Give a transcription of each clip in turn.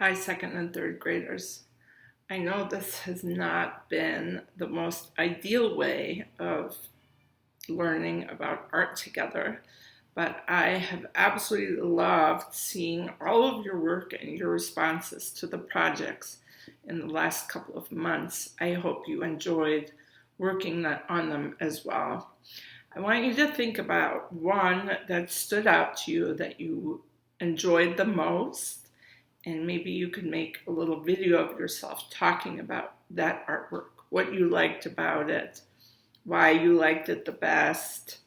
Hi, second and third graders. I know this has not been the most ideal way of learning about art together, but I have absolutely loved seeing all of your work and your responses to the projects in the last couple of months. I hope you enjoyed working on them as well. I want you to think about one that stood out to you that you enjoyed the most, and maybe you could make a little video of yourself talking about that artwork, what you liked about it, why you liked it the best,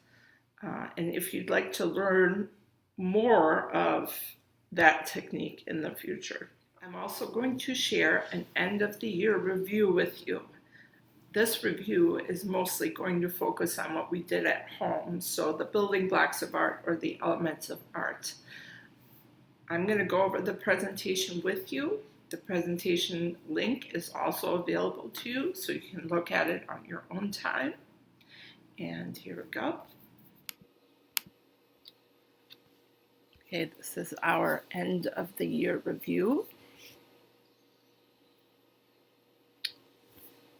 and if you'd like to learn more of that technique in the future. I'm also going to share an end of the year review with you. This review is mostly going to focus on what we did at home, so the building blocks of art or the elements of art. I'm going to go over the presentation with you. The presentation link is also available to you, so you can look at it on your own time. And here we go. Okay, this is our end of the year review.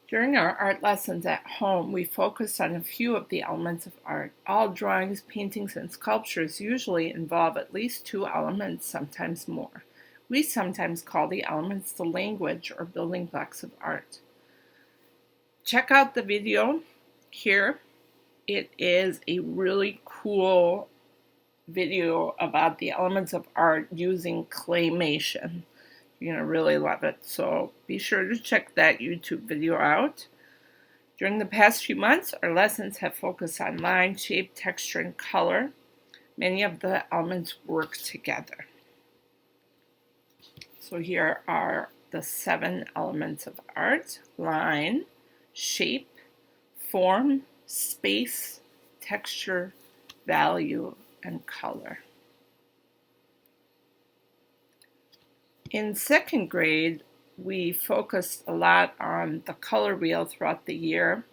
During our art lessons at home, we focused on a few of the elements of art. All drawings, paintings, and sculptures usually involve at least two elements, sometimes more. We sometimes call the elements the language or building blocks of art. Check out the video here. It is a really cool video about the elements of art using claymation. You're going to really love it, so be sure to check that YouTube video out. During the past few months, our lessons have focused on line, shape, texture, and color. Many of the elements work together. So here are the 7 elements of art: line, shape, form, space, texture, value, and color. In second grade, we focused a lot on the color wheel throughout the year.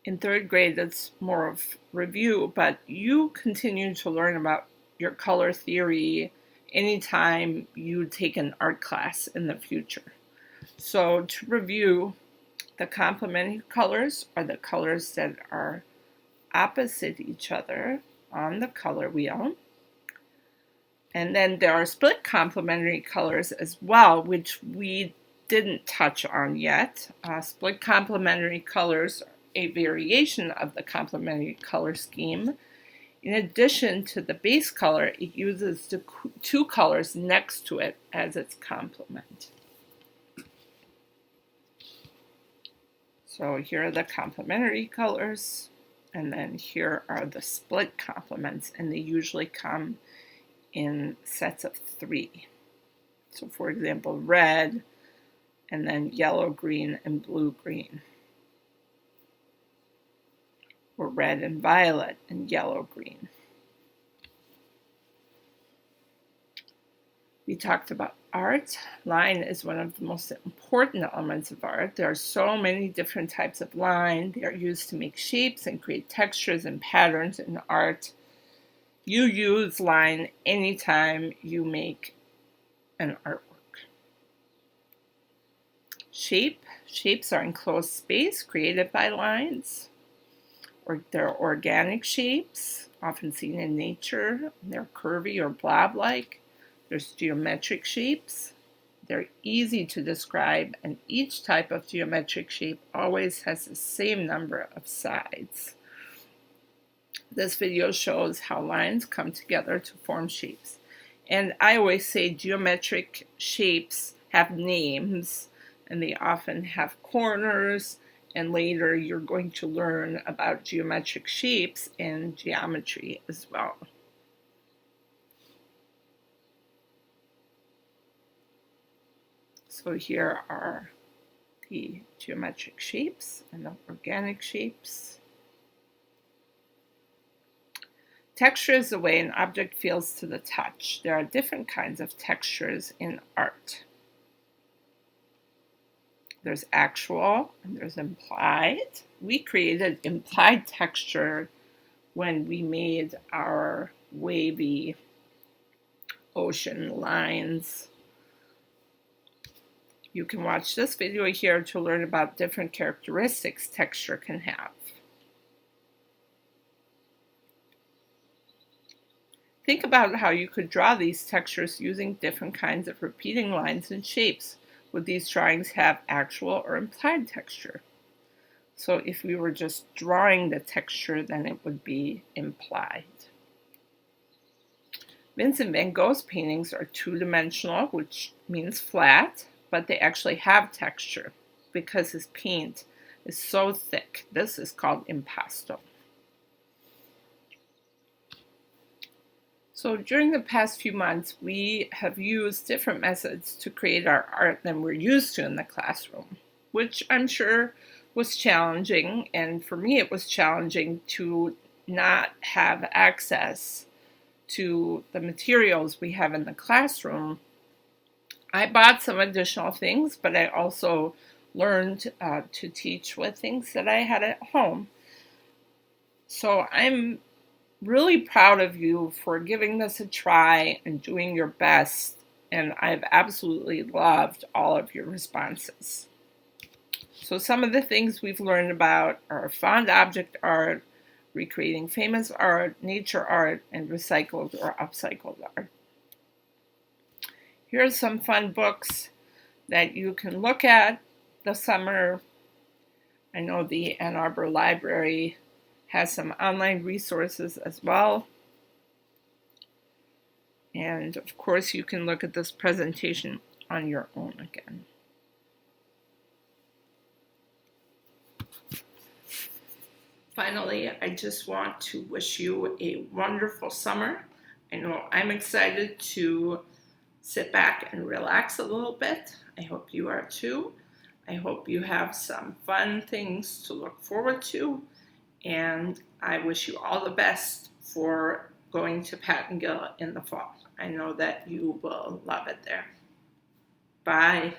In third grade, it's more of review, but you continue to learn about your color theory anytime you take an art class in the future. So to review, the complementary colors are the colors that are opposite each other on the color wheel. And then there are split complementary colors as well, which we didn't touch on yet. Split complementary colors are a variation of the complementary color scheme. In addition to the base color, it uses the 2 colors next to it as its complement. So here are the complementary colors, and then here are the split complements, and they usually come in sets of 3. So for example, red, and then yellow, green, and blue, green. Or red and violet and yellow, green. We talked about art. Line is one of the most important elements of art. There are so many different types of line. They are used to make shapes and create textures and patterns in art. You use line anytime you make an artwork. Shape. Shapes are enclosed space created by lines. Or they're organic shapes, often seen in nature. They're curvy or blob-like. There's geometric shapes. They're easy to describe, and each type of geometric shape always has the same number of sides. This video shows how lines come together to form shapes. And I always say geometric shapes have names, and they often have corners, and later you're going to learn about geometric shapes in geometry as well. So here are the geometric shapes and the organic shapes. Texture is the way an object feels to the touch. There are different kinds of textures in art. There's actual and there's implied. We created implied texture when we made our wavy ocean lines You can watch this video here to learn about different characteristics texture can have. Think about how you could draw these textures using different kinds of repeating lines and shapes. Would these drawings have actual or implied texture? So if we were just drawing the texture, then it would be implied. Vincent van Gogh's paintings are two-dimensional, which means flat, but they actually have texture because his paint is so thick. This is called impasto. So during the past few months, we have used different methods to create our art than we're used to in the classroom, which I'm sure was challenging. And for me, it was challenging to not have access to the materials we have in the classroom. I bought some additional things, but I also learned to teach with things that I had at home. So I'm really proud of you for giving this a try and doing your best, and I've absolutely loved all of your responses. So some of the things we've learned about are found object art, recreating famous art, nature art, and recycled or upcycled art. Here are some fun books that you can look at this summer. I know the Ann Arbor Library has some online resources as well. And of course, you can look at this presentation on your own again. Finally, I just want to wish you a wonderful summer. I know I'm excited to sit back and relax a little bit. I hope you are too. I hope you have some fun things to look forward to. And I wish you all the best for going to Pattongill in the fall. I know that you will love it there. Bye.